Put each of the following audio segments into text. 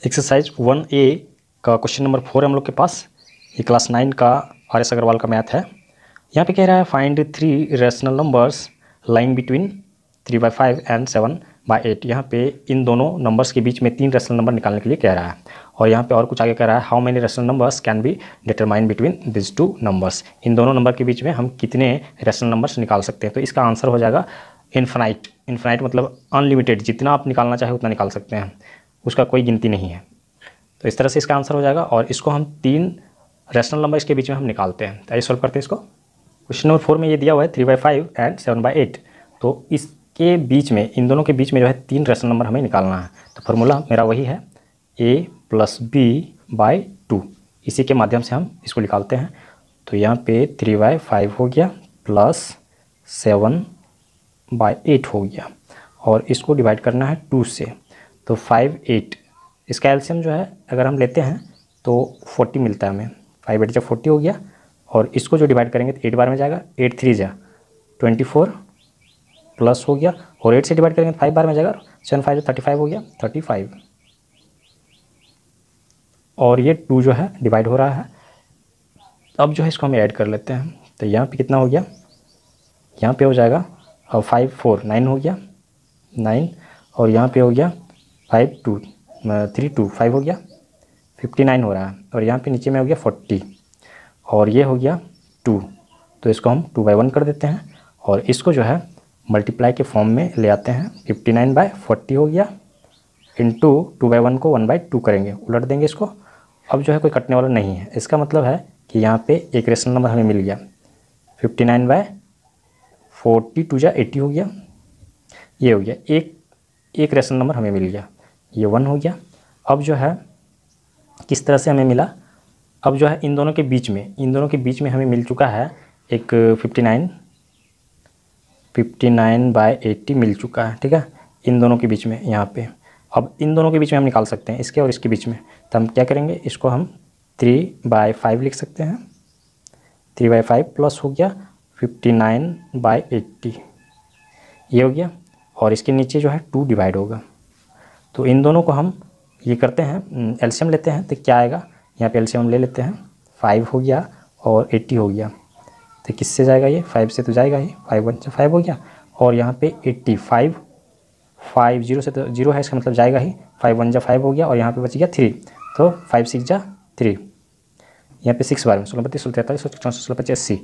Exercise 1A का question number 4 है हम लोग के पास। ये क्लास 9 का RS अग्रवाल का मैथ है। यहाँ पे कह रहा है find 3 rational numbers lying between 3/5 and 7/8। यहाँ पे इन दोनों नंबर्स के बीच में 3 रैशनल नंबर निकालने के लिए कह रहा है। और यहाँ पे और कुछ आगे कह रहा है how many rational numbers can be determine between this two numbers. इन दोनों नंबर के बीच में हम कितने रैशनल नंबर्स निकाल सकते हैं। तो इसका आंसर हो जाएगा इन्फिनाइट। इन्फिनाइट मतलब अनलिमिटेड, जितना आप निकालना चाहे उतना निकाल सकते हैं, उसका कोई गिनती नहीं है। तो इस तरह से इसका आंसर हो जाएगा। और इसको हम 3 रैशनल नंबर इसके बीच में हम निकालते हैं। तो आइए सॉल्व करते हैं इसको। क्वेश्चन नंबर 4 में ये दिया हुआ है 3/5 एंड 7/8। तो इसके बीच में, इन दोनों के बीच में जो है 3 रैशनल नंबर हमें निकालना है। तो फार्मूला मेरा वही है a + b/2। इसी के माध्यम से हम इसको निकालते हैं। तो यहाँ पे 3/5 हो गया प्लस 7/8 हो गया, और इसको डिवाइड करना है 2 से। तो 5 8, इसका एलसीएम जो है अगर हम लेते हैं तो 40 मिलता है हमें। 5 8 जब 40 हो गया, और इसको जो डिवाइड करेंगे तो 8 बार में जाएगा। 8 3 जा 24 प्लस हो गया, और 8 से डिवाइड करेंगे तो 5 बार में जाएगा। 7 5 35 हो गया 35। और ये 2 जो है डिवाइड हो रहा है। अब जो है इसको हम ऐड कर लेते हैं। तो यहाँ पे कितना हो गया, यहाँ पे हो जाएगा और 5 4 9 हो गया 9, और यहाँ पे हो गया 5 2 3 2 5 हो गया 59 हो रहा है। और यहाँ पे नीचे में हो गया 40, और ये हो गया 2। तो इसको हम 2/1 कर देते हैं, और इसको जो है मल्टीप्लाई के फॉर्म में ले आते हैं। 59/40 हो गया इंटू 2/1 को 1/2 करेंगे, उलट देंगे इसको। अब जो है कोई कटने वाला नहीं है। इसका मतलब है कि यहाँ पे एक रेशनल नंबर हमें मिल गया। 59/40 2 जा 80 हो गया, ये हो गया। एक रेशनल नंबर हमें मिल गया, ये 1 हो गया। अब जो है किस तरह से हमें मिला, अब जो है इन दोनों के बीच में हमें मिल चुका है एक 59/80 मिल चुका है, ठीक है, इन दोनों के बीच में यहाँ पे। अब इन दोनों के बीच में हम निकाल सकते हैं, इसके और इसके बीच में। तो हम क्या करेंगे, इसको हम 3/5 लिख सकते हैं। 3/5 प्लस हो गया 59/80, ये हो गया। और इसके नीचे जो है 2 डिवाइड होगा। तो इन दोनों को हम ये करते हैं, एलसीएम लेते हैं। तो क्या आएगा, यहाँ पे एलसीएम ले लेते हैं। 5 हो गया और 80 हो गया। तो किससे जाएगा, ये 5 से तो जाएगा ही। 5 1 से 5 हो गया, और यहाँ पे 85 5 0 से तो 0 है, इसका मतलब जाएगा ही। 5 1 जा 5 हो गया, और यहाँ पे बच गया 3। तो 5 6 जा 3, यहाँ पे 6 बार में 16 32 16 43 64 16 85,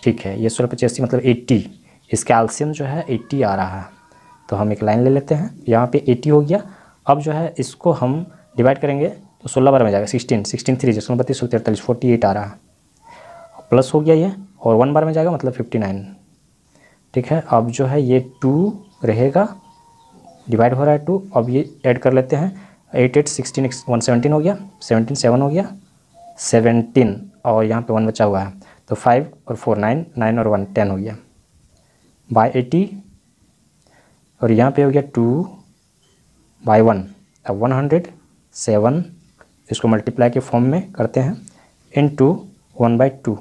ठीक है। ये 16 85 मतलब 80, इसका एलसीएम जो है 80 आ रहा है। तो हम एक लाइन ले लेते हैं, यहाँ पे 80 हो गया। अब जो है इसको हम डिवाइड करेंगे तो 16 बार में जाएगा। 16 16 3 16 32 43 48 आ रहा है, प्लस हो गया ये, और 1 बार में जाएगा मतलब 59, ठीक है। अब जो है ये 2 रहेगा, डिवाइड हो रहा है 2। अब ये ऐड कर लेते हैं। 8 8 16 117 हो गया, 17 7 हो गया 17, और यहाँ पे 1 बचा हुआ है। तो 5 और 4 9 9 और 1 10 हो गया बाय 80, और यहाँ पे हो गया 2/1। अब 107 इसको मल्टीप्लाई के फॉर्म में करते हैं इनटू 1/2,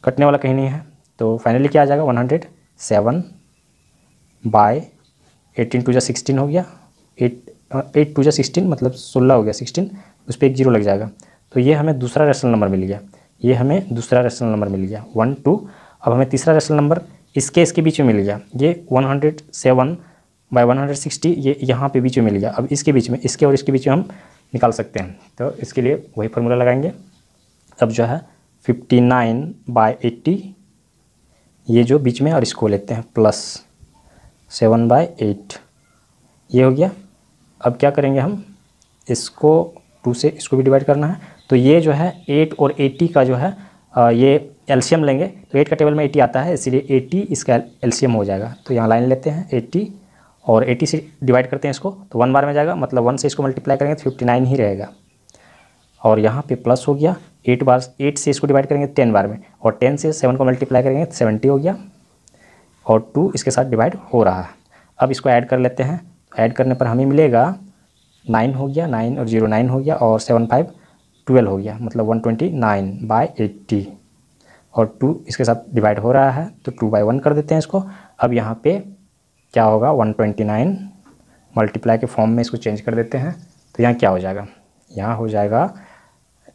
कटने वाला कहीं नहीं है। तो फाइनली क्या आ जाएगा, 107/18 2 जा 16 हो गया। 8 2 जा 16 मतलब 16 हो गया। 16 उस पर एक 0 लग जाएगा। तो ये हमें दूसरा रैशनल नंबर मिल गया। 1 2। अब हमें तीसरा रैशनल नंबर इसके बीच में मिल गया। ये 107/160 ये यहाँ पे बीच में मिल गया। अब इसके बीच में, इसके और इसके बीच में हम निकाल सकते हैं। तो इसके लिए वही फार्मूला लगाएंगे। अब जो है 59/80 ये जो बीच में, और इसको लेते हैं प्लस 7/8, ये हो गया। अब क्या करेंगे हम, इसको 2 से इसको भी डिवाइड करना है। तो ये जो है 8 और 80 का जो है ये एलसीएम लेंगे। तो 8 का टेबल में 80 आता है, इसीलिए 80 इसका एलसीएम हो जाएगा। तो यहाँ लाइन लेते हैं 80, और 80 से डिवाइड करते हैं इसको, तो 1 बार में जाएगा, मतलब 1 से इसको मल्टीप्लाई करेंगे तो 59 ही रहेगा। और यहाँ पे प्लस हो गया 8 से इसको डिवाइड करेंगे 10 बार में, और 10 से 7 को मल्टीप्लाई करेंगे तो 70 हो गया, और 2 इसके साथ डिवाइड हो रहा है। अब इसको ऐड कर लेते हैं। ऐड करने पर हमें मिलेगा 9 हो गया, 9 और 0 9 हो गया, और 7 5 12 हो गया, मतलब 129/80, और 2 इसके साथ डिवाइड हो रहा है। तो 2/1 कर देते हैं इसको। अब यहाँ पे क्या होगा, 129 मल्टीप्लाई के फॉर्म में इसको चेंज कर देते हैं। तो यहाँ क्या हो जाएगा, यहाँ हो जाएगा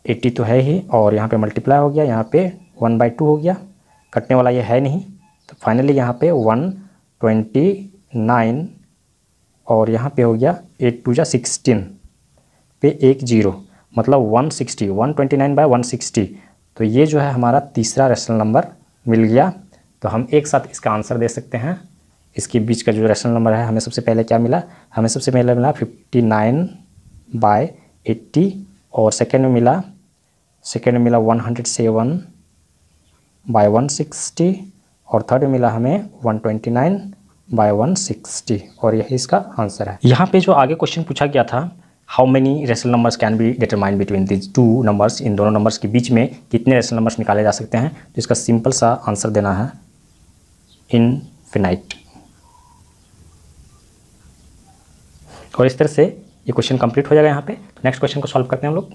80 तो है ही, और यहाँ पे मल्टीप्लाई हो गया, यहाँ पे 1/2 हो गया, कटने वाला ये है नहीं, तो फाइनली यहाँ पे 129 और यहाँ पे हो गया 8 2 16 पे 1 0, मतलब 160, 129/160। तो ये जो है हमारा तीसरा रेशनल नंबर मिल गया। तो हम एक साथ इसका आंसर दे सकते हैं। इसके बीच का जो रेशनल नंबर है, हमें सबसे पहले क्या मिला, हमें सबसे पहले मिला 59/80, और सेकेंड में मिला 107/160, और थर्ड में मिला हमें 129/160, और यही इसका आंसर है। यहाँ पे जो आगे क्वेश्चन पूछा गया था, how many rational numbers can be determined between these two numbers, इन दोनों नंबर्स के बीच में कितने रेशनल नंबर्स निकाले जा सकते हैं। तो इसका सिंपल सा आंसर देना है इनफिनाइट। और इस तरह से ये क्वेश्चन कंप्लीट हो जाएगा। यहाँ पे नेक्स्ट क्वेश्चन को सॉल्व करते हैं हम लोग।